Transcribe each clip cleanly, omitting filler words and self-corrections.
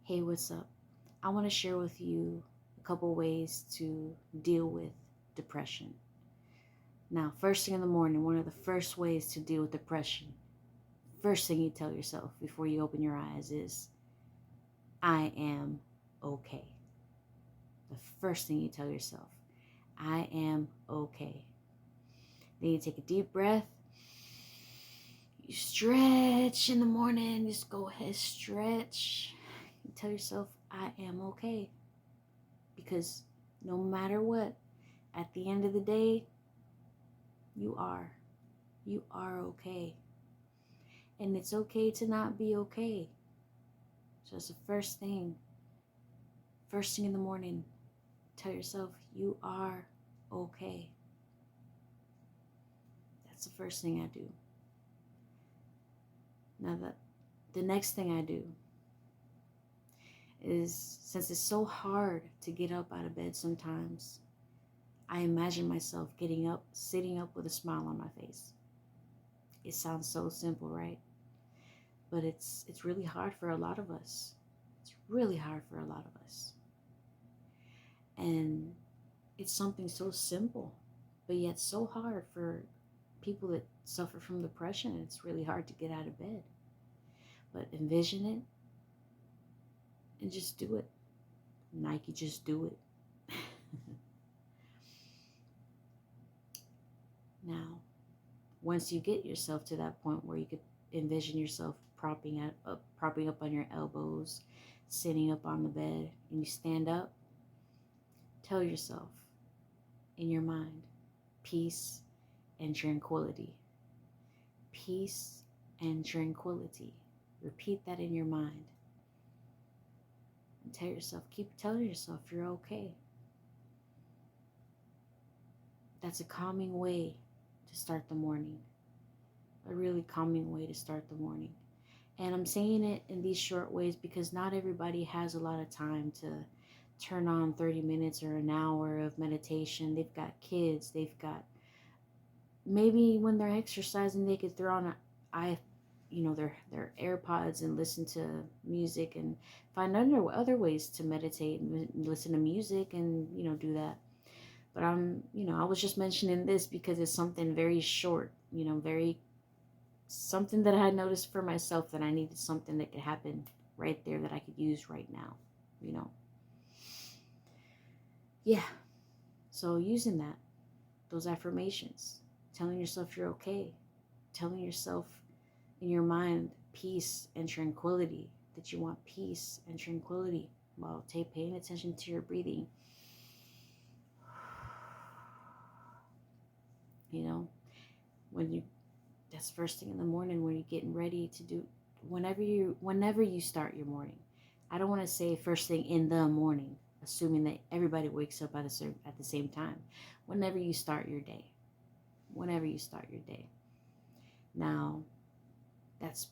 Hey, what's up? I want to share with you a couple ways to deal with depression. Now, first thing in the morning, one of the first ways to deal with depression, first thing you tell yourself before you open your eyes is, I am okay. The first thing you tell yourself, I am okay. Then you take a deep breath. You stretch in the morning. Just go ahead, stretch. You tell yourself, I am okay. Because no matter what, at the end of the day, you are. You are okay. And it's okay to not be okay. So that's the first thing. First thing in the morning, tell yourself you are okay. That's the first thing I do. Now the next thing I do is, since it's so hard to get up out of bed sometimes, I imagine myself getting up, sitting up with a smile on my face. It sounds so simple, right? But it's really hard for a lot of us. It's really hard for a lot of us. And it's something so simple, but yet so hard for people that suffer from depression. It's really hard to get out of bed. But envision it and just do it. Nike, just do it. Now, once you get yourself to that point where you could envision yourself propping up on your elbows, sitting up on the bed, and you stand up, tell yourself in your mind, peace and tranquility. Peace and tranquility. Repeat that in your mind. And keep telling yourself you're okay. That's a calming way to start the morning. A really calming way to start the morning. And I'm saying it in these short ways because not everybody has a lot of time to turn on 30 minutes or an hour of meditation. They've got kids, they've got, maybe when they're exercising they could throw on their AirPods and listen to music and find other ways to meditate and listen to music and do that. But I was just mentioning this because it's something very short, very something that I had noticed for myself, that I needed something that could happen right there that I could use right now, yeah. So using those affirmations, telling yourself you're okay, telling yourself in your mind peace and tranquility, that you want peace and tranquility while paying attention to your breathing. When you that's first thing in the morning when you're getting ready to do, whenever you start your morning. I don't want to say first thing in the morning, assuming that everybody wakes up at the same time. Whenever you start your day. Whenever you start your day. Now, that's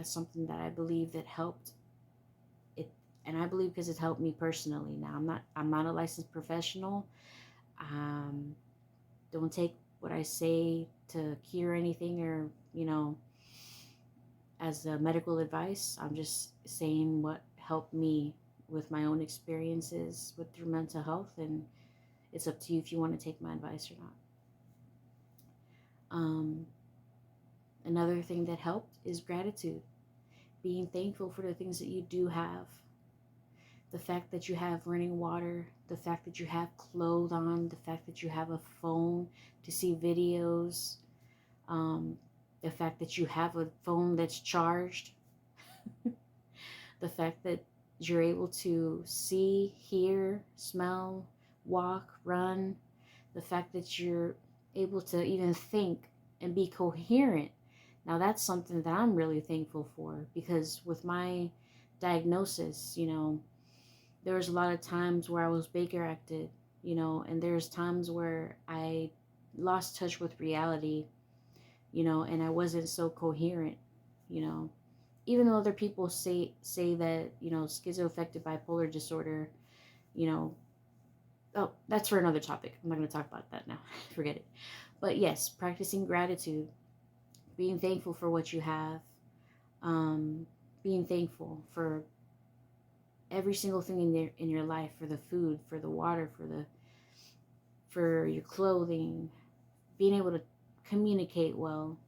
something that I believe that helped it, and I believe because it helped me personally. Now, I'm not a licensed professional. Don't take what I say to cure anything, or as a medical advice. I'm just saying what helped me with my own experiences through mental health, and it's up to you if you want to take my advice or not. Another thing that helped is gratitude. Being thankful for the things that you do have. The fact that you have running water, the fact that you have clothes on, the fact that you have a phone to see videos, the fact that you have a phone that's charged, the fact that you're able to see, hear, smell, walk, run, the fact that you're able to even think and be coherent. Now that's something that I'm really thankful for, because with my diagnosis, there was a lot of times where I was Baker acted, and there's times where I lost touch with reality, and I wasn't so coherent, even though other people say that, schizoaffective bipolar disorder, you know, oh, that's for another topic. I'm not going to talk about that now. Forget it. But yes, practicing gratitude, being thankful for what you have, being thankful for every single thing in your life, for the food, for the water, for your clothing, being able to communicate well,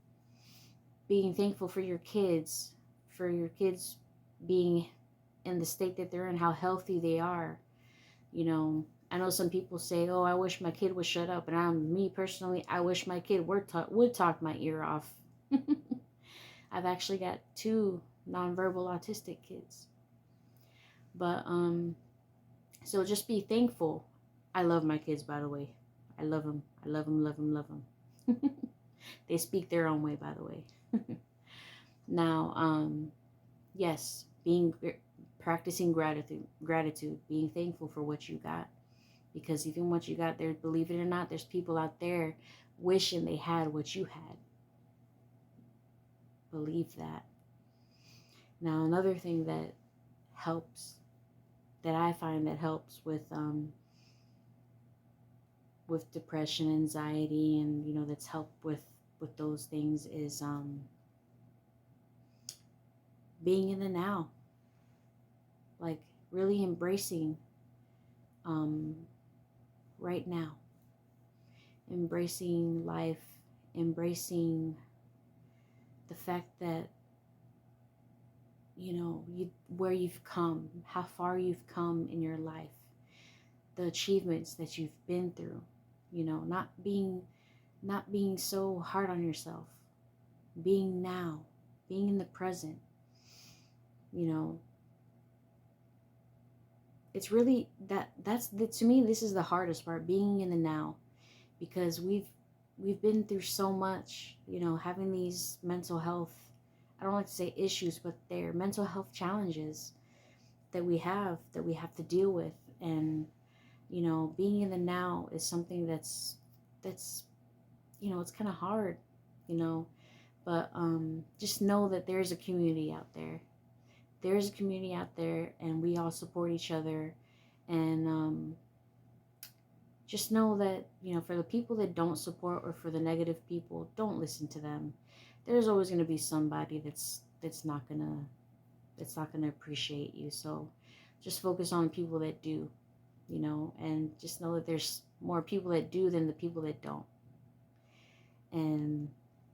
being thankful for your kids being in the state that they're in, how healthy they are. You know, I know some people say, "Oh, I wish my kid would shut up," and me personally, I wish my kid would talk my ear off. I've actually got two nonverbal autistic kids, but so just be thankful. I love my kids, by the way. I love them. I love them. Love them. Love them. They speak their own way, by the way. Now, yes, practicing gratitude, being thankful for what you got, because even what you got there, believe it or not, there's people out there wishing they had what you had. Believe that. Now, another thing that helps, that I find that helps with depression, anxiety, and that's helped with those things is being in the now, like really embracing right now, embracing life, embracing the fact that where you've come, how far you've come in your life, the achievements that you've been through, not being so hard on yourself, being now, being in the present. It's really to me, this is the hardest part, being in the now, because we've been through so much, having these mental health, I don't like to say issues, but they're mental health challenges that we have to deal with. And being in the now is something that's it's kind of hard, but just know that there's a community out there. There's a community out there, and we all support each other. And just know that, for the people that don't support, or for the negative people, don't listen to them. There's always going to be somebody that's not gonna appreciate you. So just focus on people that do, and just know that there's more people that do than the people that don't. And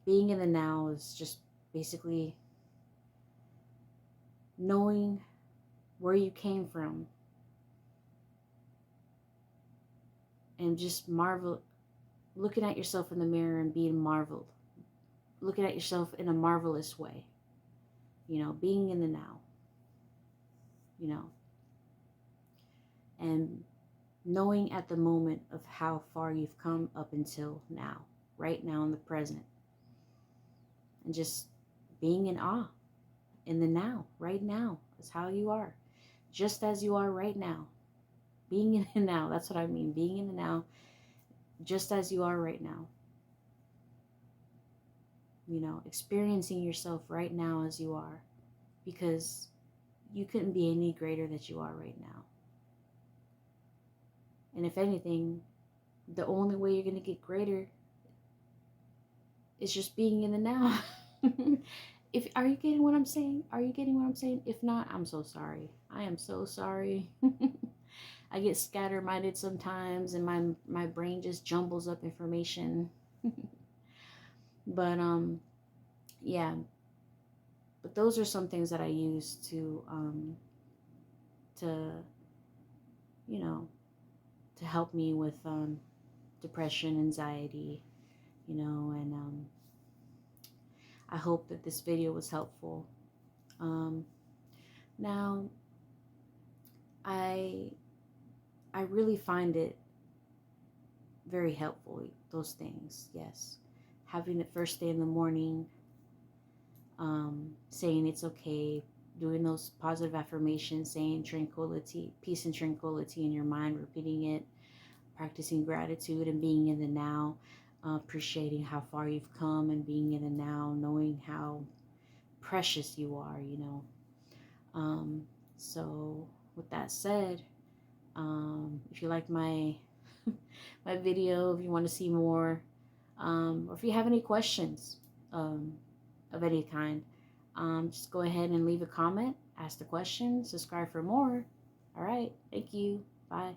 being in the now is just basically knowing where you came from, and just looking at yourself in the mirror and being marveled, looking at yourself in a marvelous way, being in the now, and knowing at the moment of how far you've come up until now, right now in the present, and just being in awe in the now, right now is how you are, just as you are right now. Being in the now, that's what I mean, being in the now, just as you are right now. Experiencing yourself right now as you are, because you couldn't be any greater than you are right now. And if anything, the only way you're going to get greater is just being in the now. Are you getting what I'm saying? Are you getting what I'm saying? If not, I'm so sorry. I am so sorry. I get scatterminded sometimes, and my brain just jumbles up information. But yeah. But those are some things that I use to to help me with depression, anxiety, and I hope that this video was helpful. Now, I really find it very helpful, those things, yes. Having it first thing in the morning, saying it's okay, doing those positive affirmations, saying tranquility, peace and tranquility in your mind, repeating it, practicing gratitude and being in the now, appreciating how far you've come and being in the now, knowing how precious you are, So with that said, if you like my my video, if you want to see more, or if you have any questions of any kind, Just go ahead and leave a comment, ask the question, subscribe for more. All right. Thank you. Bye.